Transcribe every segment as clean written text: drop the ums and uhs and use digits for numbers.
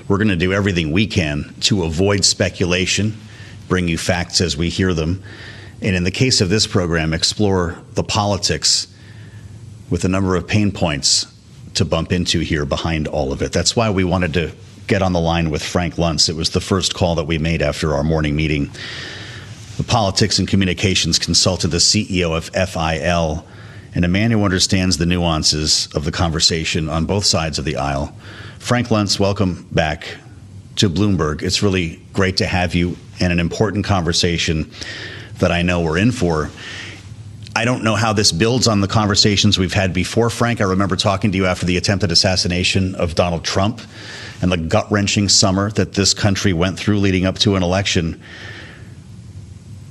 We're going to do everything we can to avoid speculation, bring you facts as we hear them, and in the case of this program, explore the politics with a number of pain points to bump into here behind all of it. That's why we wanted to get on the line with Frank Luntz. It was the first call that we made after our morning meeting. The politics and communications consultant, the CEO of FIL, and a man who understands the nuances of the conversation on both sides of the aisle. Frank Luntz, welcome back to Bloomberg. It's really great to have you in an important conversation that I know we're in for. I don't know how this builds on the conversations we've had before, Frank. I remember talking to you after the attempted assassination of Donald Trump and the gut-wrenching summer that this country went through leading up to an election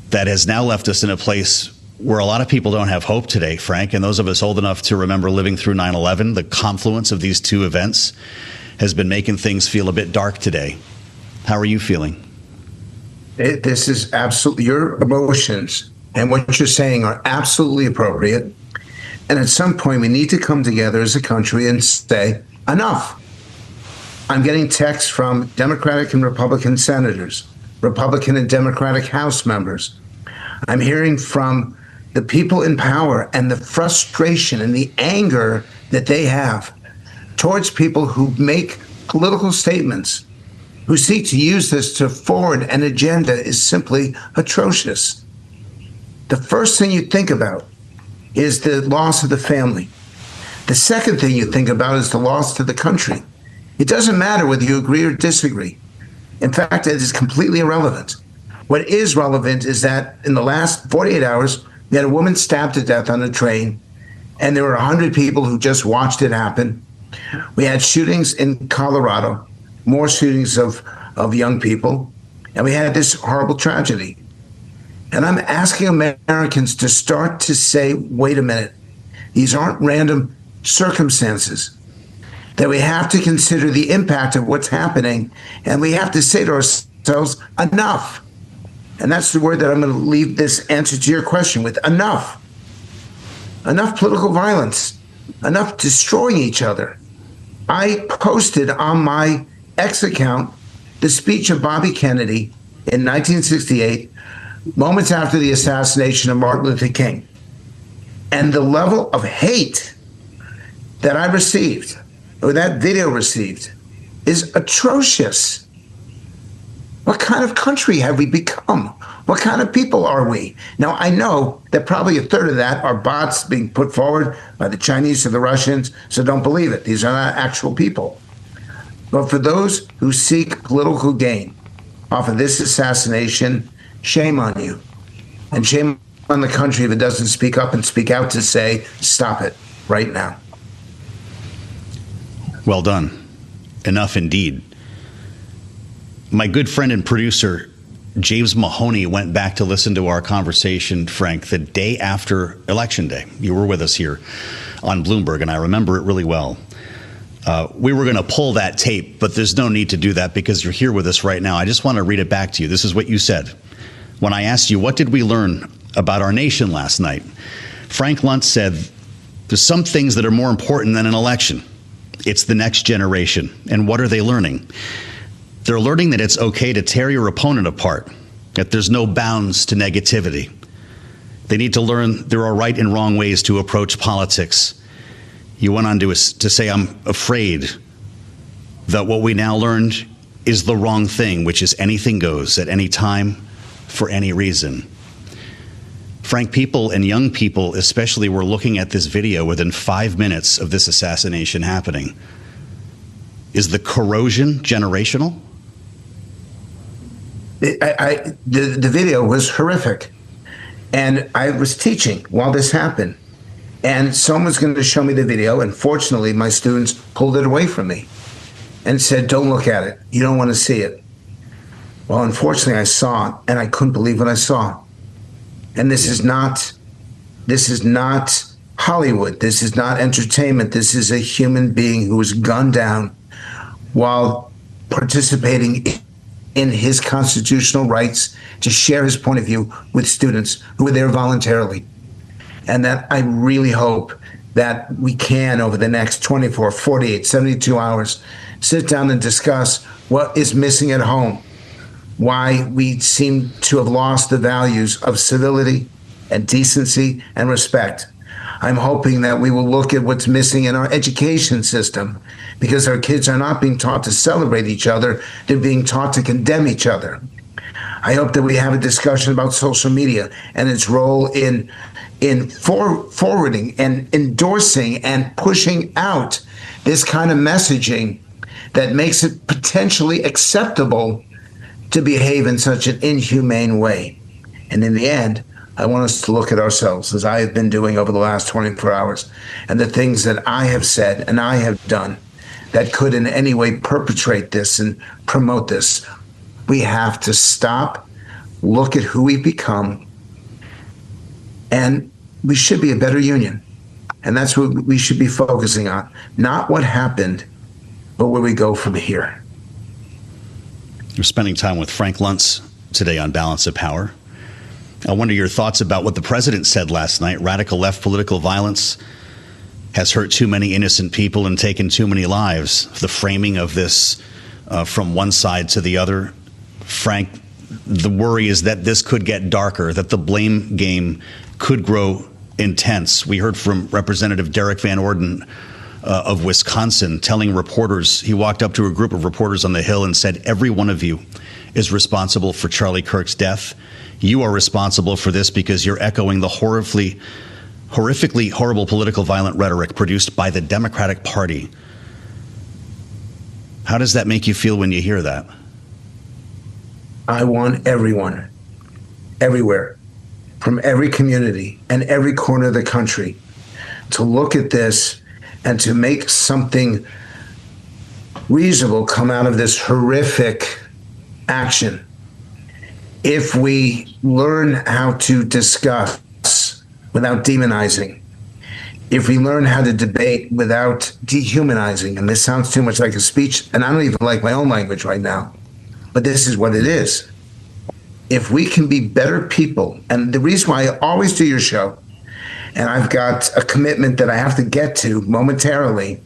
that has now left us in a place where a lot of people don't have hope today, Frank, and those of us old enough to remember living through 9/11, the confluence of these two events has been making things feel a bit dark today. How are you feeling? This is absolutely, your emotions and what you're saying are absolutely appropriate. And at some point, we need to come together as a country and say, enough. I'm getting texts from Democratic and Republican senators, Republican and Democratic House members. I'm hearing from the people in power and the frustration and the anger that they have towards people who make political statements, who seek to use this to forward an agenda is simply atrocious. The first thing you think about is the loss of the family. The second thing you think about is the loss to the country. It doesn't matter whether you agree or disagree. In fact, it is completely irrelevant. What is relevant is that in the last 48 hours, we had a woman stabbed to death on a train, and there were 100 people who just watched it happen. We had shootings in Colorado, more shootings of young people, and we had this horrible tragedy. And I'm asking Americans to start to say, wait a minute, these aren't random circumstances, that we have to consider the impact of what's happening, and we have to say to ourselves, enough. And that's the word that I'm going to leave this answer to your question with, enough. Enough political violence, enough destroying each other. I posted on my X account the speech of Bobby Kennedy in 1968, moments after the assassination of Martin Luther King. And the level of hate that I received, or that video received, is atrocious. What kind of country have we become? What kind of people are we? Now, I know that probably a third of that are bots being put forward by the Chinese or the Russians, so don't believe it. These are not actual people. But for those who seek political gain off of this assassination, shame on you. And shame on the country if it doesn't speak up and speak out to say, stop it right now. Well done. Enough indeed. My good friend and producer, James Mahoney, went back to listen to our conversation, Frank, the day after Election Day. You were with us here on Bloomberg, and I remember it really well. We were going to pull that tape, but there's no need to do that because you're here with us right now. I just want to read it back to you. This is what you said. When I asked you, what did we learn about our nation last night? Frank Luntz said, there's some things that are more important than an election. It's the next generation. And what are they learning? They're learning that it's okay to tear your opponent apart, that there's no bounds to negativity. They need to learn there are right and wrong ways to approach politics. You went on to say, I'm afraid that what we now learned is the wrong thing, which is anything goes at any time for any reason. Frank, people and young people especially were looking at this video within 5 minutes of this assassination happening. Is the corrosion generational? The video was horrific. And I was teaching while this happened. And someone's going to show me the video. And fortunately, my students pulled it away from me and said, don't look at it. You don't want to see it. Well, unfortunately, I saw it, and I couldn't believe what I saw. And this is not Hollywood. This is not entertainment. This is a human being who was gunned down while participating in his constitutional rights to share his point of view with students who were there voluntarily. And that I really hope that we can, over the next 24, 48, 72 hours, sit down and discuss what is missing at home, why we seem to have lost the values of civility and decency and respect. I'm hoping that we will look at what's missing in our education system, because our kids are not being taught to celebrate each other, they're being taught to condemn each other. I hope that we have a discussion about social media and its role in forwarding and endorsing and pushing out this kind of messaging that makes it potentially acceptable to behave in such an inhumane way. And in the end, I want us to look at ourselves, as I have been doing over the last 24 hours, and the things that I have said and I have done that could in any way perpetrate this and promote this. We have to stop, look at who we've become, and we should be a better union. And that's what we should be focusing on, not what happened, but where we go from here. You're spending time with Frank Luntz today on Balance of Power. I wonder your thoughts about what the president said last night. Radical left political violence has hurt too many innocent people and taken too many lives. The framing of this from one side to the other. Frank, the worry is that this could get darker, that the blame game could grow intense. We heard from Representative Derek Van Orden of Wisconsin telling reporters, he walked up to a group of reporters on the Hill and said, every one of you is responsible for Charlie Kirk's death. You are responsible for this because you're echoing the horrifically horrible political violent rhetoric produced by the Democratic Party. How does that make you feel when you hear that? I want everyone, everywhere, from every community and every corner of the country, to look at this and to make something reasonable come out of this horrific action. If we learn how to discuss without demonizing, if we learn how to debate without dehumanizing, and this sounds too much like a speech, and I don't even like my own language right now, but this is what it is. If we can be better people, and the reason why I always do your show, and I've got a commitment that I have to get to momentarily,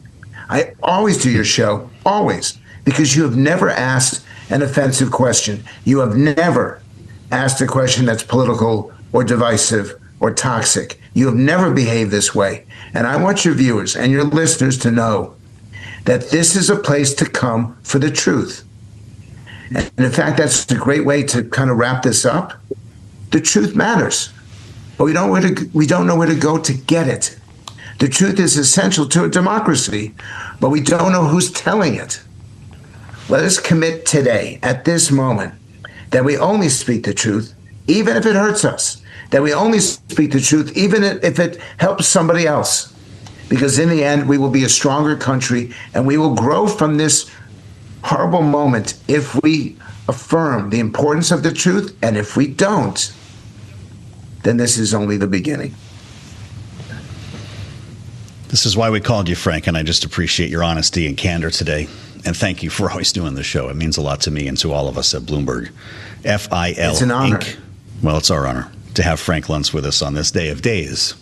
I always do your show, always, because you have never asked an offensive question. You have never asked a question that's political or divisive or toxic. You have never behaved this way. And I want your viewers and your listeners to know that this is a place to come for the truth. And in fact, that's a great way to kind of wrap this up. The truth matters, but we don't know where to go to get it. The truth is essential to a democracy, but we don't know who's telling it. Let us commit today, at this moment, that we only speak the truth, even if it hurts us, that we only speak the truth, even if it helps somebody else, because in the end, we will be a stronger country and we will grow from this horrible moment if we affirm the importance of the truth, and if we don't, then this is only the beginning. This is why we called you, Frank, and I just appreciate your honesty and candor today. And thank you for always doing the show. It means a lot to me and to all of us at Bloomberg. FIL It's an honor. Inc. Well, it's our honor to have Frank Luntz with us on this day of days.